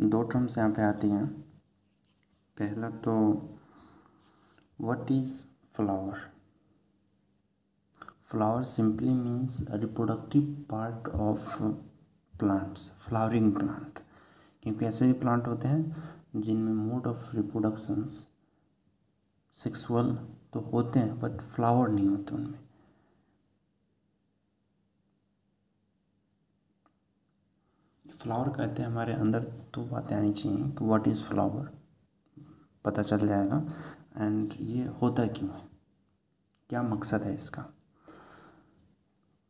दो टर्म्स यहाँ पे आती हैं। पहला तो what is flower. Flower simply means reproductive part of plants, flowering plant. क्योंकि ऐसे भी प्लांट होते हैं जिनमें मोड ऑफ रिप्रोडक्शंस सेक्सुअल तो होते हैं बट फ्लावर नहीं होते उनमें। फ्लावर कहते हैं, हमारे अंदर तो बातें आनी चाहिए कि व्हाट इज़ फ्लावर, पता चल जाएगा। एंड ये होता क्यों है, क्या मकसद है इसका।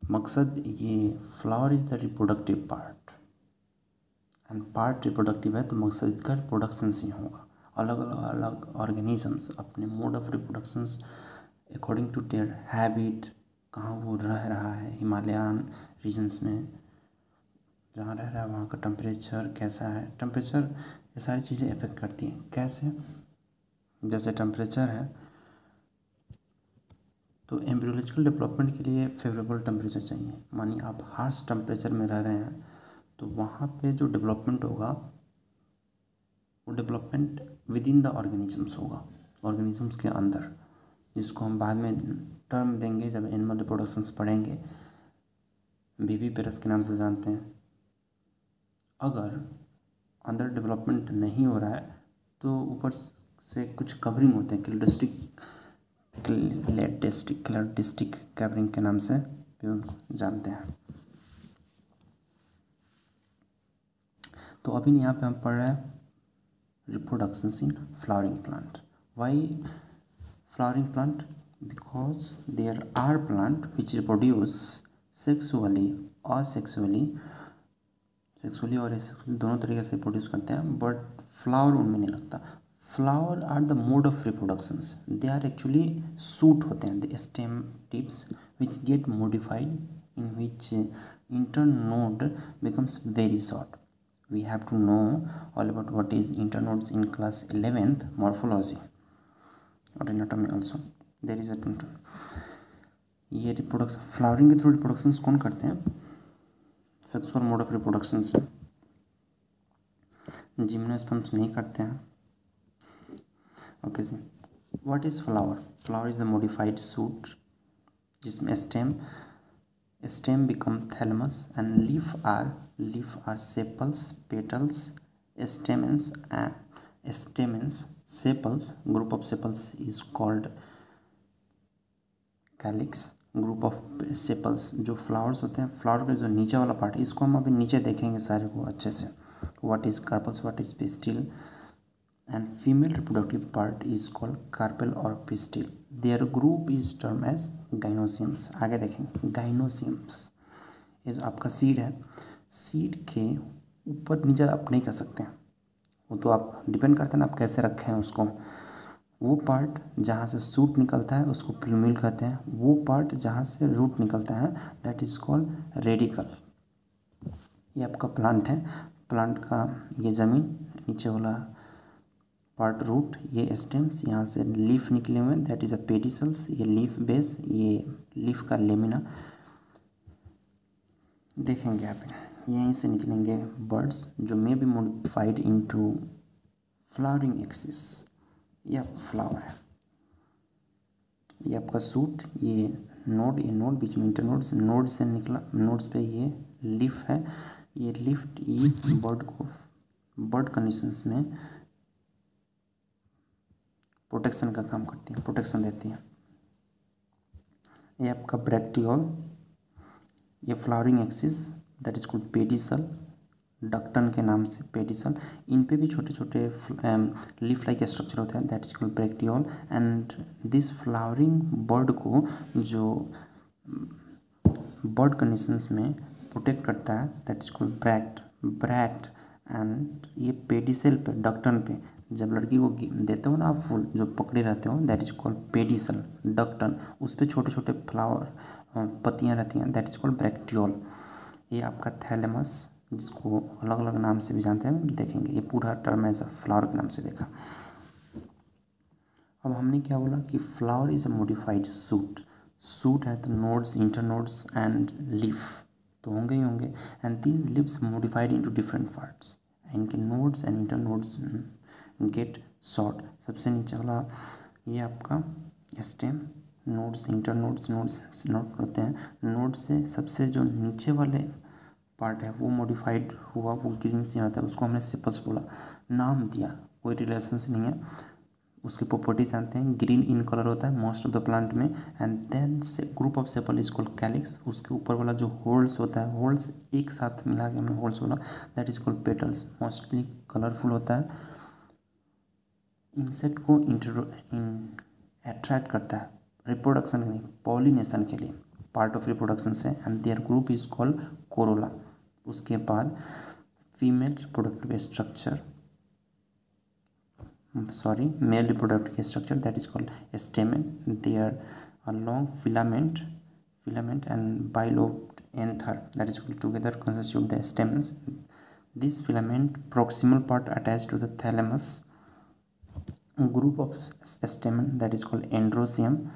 मकसद ये flower is the reproductive part and part reproductive है तो मकसद इसका रिप्रोडक्शन से होगा। अलग अलग ऑर्गेनिजम्स अपने mode of reproductions according to their habit, कहाँ वो रह रहा है, हिमालयन रीजन्स में जहाँ रह रहा है वहाँ का टेम्परेचर कैसा है। टेम्परेचर ये सारी चीज़ें इफ़ेक्ट करती हैं। कैसे, जैसे टेम्परेचर है तो एम्ब्रियोलॉजिकल डेवलपमेंट के लिए फेवरेबल टेम्परेचर चाहिए। मानिए आप हार्श टेम्परेचर में रह रहे हैं तो वहाँ पे जो डेवलपमेंट होगा वो development with in the organisms होगा, ऑर्गेनिजम्स के अंदर, जिसको हम बाद में टर्म देंगे जब एनिमल रिप्रोडक्शंस पढ़ेंगे, बेबी पेरस के नाम से जानते हैं। अगर अंदर डेवलपमेंट नहीं हो रहा है तो ऊपर से कुछ कवरिंग होते हैं, क्लेडिस्टिक कवरिंग के नाम से भी उनको जानते हैं। तो अभी यहाँ पे हम पढ़ रहे हैं reproductions in flowering plant. Why flowering plant? Because there are plant which reproduce sexually और सेक्सुअली और एसेक्सुअली दोनों तरीके से प्रोड्यूस करते हैं, बट फ्लावर उनमें नहीं लगता। Flower are the mode of reproductions, they are actually shoot होते हैं, the stem tips which get modified in which internode becomes very short. We have to know all about what is internodes in class 11th morphology or anatomy also. There is a tutor. ये reproduction, flowering के through reproductions कौन करते हैं? Sexual mode of reproduction से gymnosperms नहीं करते हैं। Okay जी, what is flower? Flower is the modified shoot जिसमें stem become thalamus and leaf are sepals, petals, stamens and sepals. Group of sepals is called calyx. Group of sepals जो flowers होते हैं, flower का जो नीचे वाला part, इसको हम अभी नीचे देखेंगे सारे को अच्छे से। What is carpels, what is pistil and female reproductive part is called carpel और pistil. Their group is term as gynoeciums. आगे देखेंगे गाइनोसियम्स। ये जो आपका सीड है, सीड के ऊपर नीचे आप नहीं कर सकते हैं, वो तो आप डिपेंड करते हैं ना आप कैसे रखें हैं उसको। वो पार्ट जहाँ से सूट निकलता है उसको प्लूमिल कहते हैं। वो पार्ट जहाँ से रूट निकलता है दैट इज कॉल्ड रेडिकल। ये आपका प्लांट है, प्लांट का ये ज़मीन, नीचे वाला पार्ट रूट, ये स्टेम्स, यहाँ से लीफ निकले हुए हैं दैट इज़ अ पेडिसल्स। ये लीफ बेस, ये लीफ का लेमिना देखेंगे आप। यहीं से निकलेंगे बर्ड्स जो may be modified into flowering axis. ये आपका फ्लावर है, ये आपका सूट, ये नोड बीच में इंटरनोड्स, नोड से निकला, नोड्स पे ये लीफ है। ये लीफ इस बर्ड कंडीशंस में प्रोटेक्शन का काम करती है, प्रोटेक्शन देती है। ये आपका ब्रैक्टियोल, ये flowering axis that is called pedicel, डक्टन के नाम से पेडिसल। इन पे भी छोटे छोटे लीफ लाइक स्ट्रक्चर होते हैं that is called ब्रैक्टियोल। And this flowering bird को जो बर्ड कंडीशंस में प्रोटेक्ट करता है that is called bract. And ये पेडिसल पे, डक्टन पे जब लड़की को देते हो ना आप फूल जो पकड़े रहते हो दैट इज कॉल्ड पेडिसल, डक्टन, उस पर छोटे छोटे फ्लावर पत्तियाँ रहती हैं दैट इज कॉल्ड ब्रैक्टियोल। ये आपका थैलेमस, जिसको अलग अलग नाम से भी जानते हैं, देखेंगे। ये पूरा टर्म एज अ फ्लावर के नाम से देखा। अब हमने क्या बोला कि flower is a modified suit है तो नोड्स, इंटरनोड्स एंड लीफ तो होंगे ही होंगे। And these leaves modified into different parts इनके nodes and internodes get short. सबसे नीचे वाला ये आपका stem, nodes internodes node होते हैं। नोड से सबसे जो नीचे वाले पार्ट है वो मॉडिफाइड हुआ, वो ग्रीन से आता है, उसको हमने सेपल्स बोला, नाम दिया, कोई रिलेशंस नहीं है। उसकी प्रॉपर्टीज जानते हैं, ग्रीन इन कलर होता है मोस्ट ऑफ द प्लांट में। एंड देन से group of sepal is called calyx. उसके ऊपर वाला जो होल्स होता है, होल्स एक साथ मिला के हमने होल्स बोला, that is called petals, mostly colourful होता है। इंसेक्ट को अट्रैक्ट करता है रिप्रोडक्शन के लिए, पॉलिनेशन के लिए, पार्ट ऑफ रिप्रोडक्शन से। And there group is called Corolla. उसके बाद female reproductive structure, male reproductive structure, that is called stamen. They are a long filament and bilobed anther, that is called, together constitute the stamens. This filament proximal part attached to the thalamus, group of stamen, that is called androecium.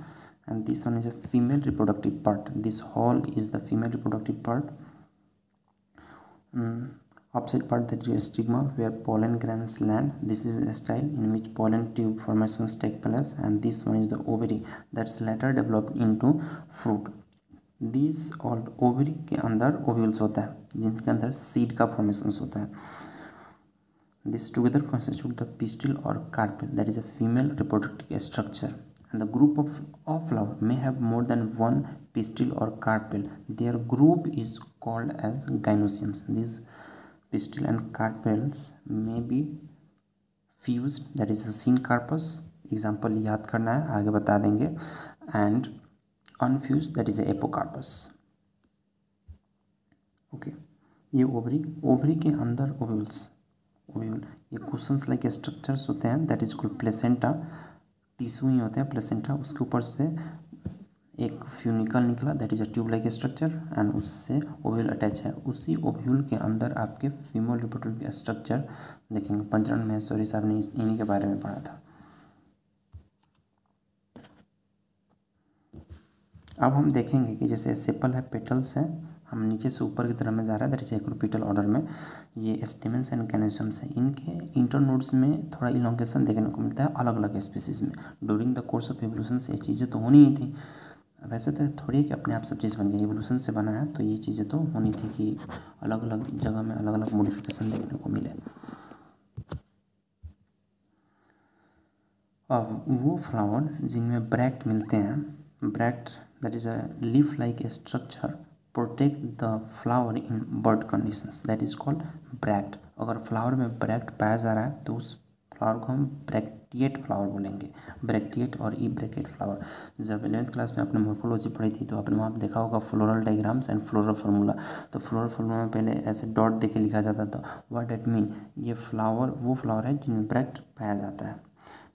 And this one is a female reproductive part. This whole is the female reproductive part. Opposite part, that is stigma, where pollen grains land. This is a style in which pollen tube formations take place. And this one is the ovary, that's later developed into fruit. These all ovary के अंदर ovules होता है, जिनके अंदर seed का formations होता है. This together constitute the pistil or carpel, that is a female reproductive structure. And the group of flower may have more than one pistil or carpel. Their group is called as gynoeciums. These pistil and carpels may be fused, that is a syncarpus, example याद करना है, आगे बता देंगे. And unfuse, that is apocarpous. Okay, ये ovary के अंदर ovule ये कुशंस लाइक स्ट्रक्चर्स होते हैं, that is called placenta. Tissue ही होते हैं प्लेसेंटा, उसके ऊपर से एक फ्यूनिकल निकला, that is a tube like structure, and उससे ओव्यूल अटैच है. उसी ओव्यूल के अंदर आपके फीमेल रिप्रोडक्टिव स्ट्रक्चर देखेंगे. पंचरण महेश्वरी साहब ने इन्हीं के बारे में पढ़ा था. अब हम देखेंगे कि जैसे सेपल है, पेटल्स है, हम नीचे से ऊपर की तरफ में जा रहा है, दैट इज एक्रोपिटल ऑर्डर में. ये स्टेमेंस एंड कैनेसम्स है. इनके इंटरनोड्स में थोड़ा इलोंगेशन देखने को मिलता है अलग अलग स्पीसीज में. During the course of evolution से ये चीज़ें तो होनी ही थी. वैसे तो थोड़ी है कि अपने आप सब चीज़ बन गई, एवोल्यूशन से बना है, तो ये चीज़ें तो होनी थी कि अलग अलग जगह में अलग अलग मॉडिफिकेशन देखने को मिले. अब वो फ्लावर जिनमें ब्रैक्ट मिलते हैं, bract that is a leaf like structure protect the flower in bud conditions, that is called bract. अगर फ्लावर में ब्रैक्ट पाया जा रहा है तो उस फ्लावर को हम ब्रैक्टिएट फ्लावर बोलेंगे. ब्रैक्टिएट और ई ब्रैक्टिएट फ्लावर. जब 11th क्लास में आपने मॉर्फोलॉजी पढ़ी थी तो आपने वहाँ पर देखा होगा floral diagrams and floral formula. तो फ्लोरल फार्मूला में पहले ऐसे डॉट देके लिखा जाता था. व्हाट डैट मीन, ये फ्लावर वो फ्लावर है जिनमें ब्रैक्ट पाया जाता है.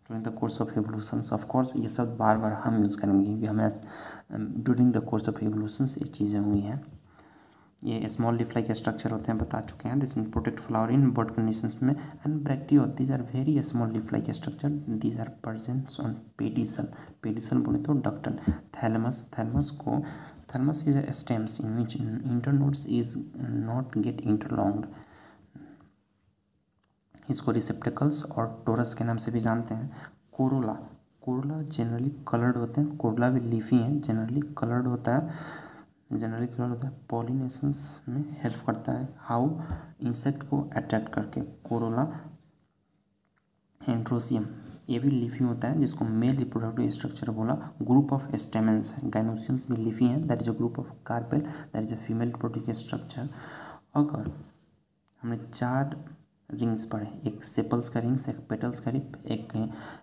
During the course of evolutions, of course ये सब बार बार हम यूज़ करेंगे क्योंकि हमें during the course of evolutions ये चीज़ें हुई हैं. ये स्मॉल लीफ लाइक स्ट्रक्चर होते हैं, बता चुके हैं. This protect flower in bud conditions में. And bracteole, these are very small leaf like structure, these are present on pedicel. Pedicel बोले तो डक्टन. Thalamus is a stems in which internodes is not get elongated. इसको receptacles और torus के नाम से भी जानते हैं. कोरोला जनरली कलर्ड होते हैं. कोरोला भी लीफी हैं, जनरली कलर्ड होता है. पॉलिनेशंस में हेल्प करता है. हाउ, इंसेक्ट को अट्रैक्ट करके. कोरोला एंड्रोसियम ये भी लीफी होता है, जिसको मेल रिप्रोडक्टिव स्ट्रक्चर बोला. ग्रुप ऑफ स्टेमेंस है. गाइनोसियम्स भी लीफी हैं, that is a group of carpel, that is a female reproductive structure. अगर हमने 4 रिंग्स पढ़े, एक सेपल्स का रिंग्स, एक पेटल्स का रिंग, एक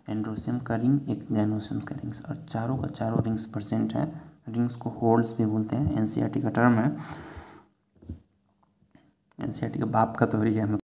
एंड्रोसियम का रिंग, एक गाइनोसियम्स का रिंग्स, और चारों का चारों रिंग्स प्रेजेंट है. रिंग्स को होल्स भी बोलते हैं. एनसीईआरटी का टर्म है, एनसीईआरटी का बाप का तो है.